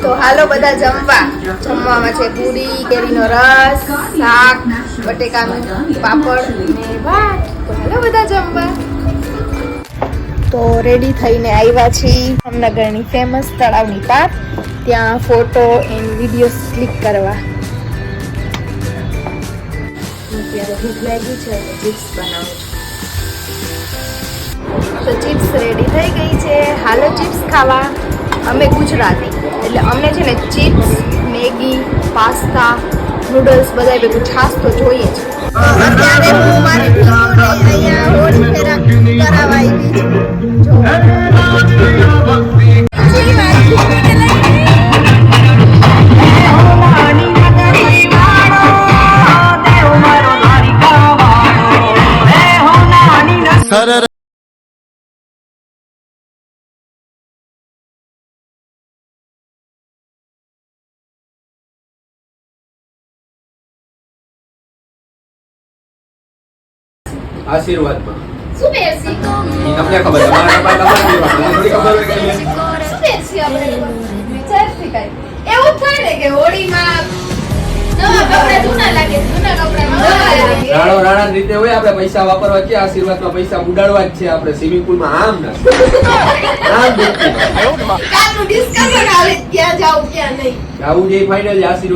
તો હાલો બધા જમવા. જમવામાં છે પૂરી, કેરીનો રસ, શાક, બટેકાનું પાપડ ને ભાત. તો હાલો બધા જમવા. તો રેડી થઈને આવ્યા છીએ જામનગરની ફેમસ તળાવની પાર. ત્યાં ફોટો એન્ડ વિડીયો ક્લિક કરવા. અત્યારે ભૂખ લાગી છે અને ચિપ્સ બનાવું છું. તો ચિપ્સ રેડી થઈ ગઈ છે. હાલો ચિપ્સ ખાવા. અમે ગુજરાતી એટલે અમને છે ને ચિપ્સ, મેગી, પાસ્તા, નૂડલ્સ બધા ભેગું છાશ તો જોઈએ જ. અત્યારે હું મારી ટીમોને અહીંયા હોળી ફેરા કરાવવા આવી છું. આશીર્વાદમાં શું પહેરસી? તમને ખબર થોડી ખબર હોય કે શું પહેરસી આપણે વિચારથી કઈ એવું થાય ને કે હોળીમાં નવા કપડા જૂના લાગે, જૂના કપડા નવા લાગે. રાણા રીતે હોય આપણે પૈસા વાપરવા છે, આશીર્વાદમાં પૈસા ઉડાડવા જ છે. આપણે સ્વિમિંગ પુલમાં આમ ના કાલનું ડિસ્કશન હાલે ક્યાં જાવ ક્યાં નહીં. આવું જે ફાઇનલ આશીર્વાદ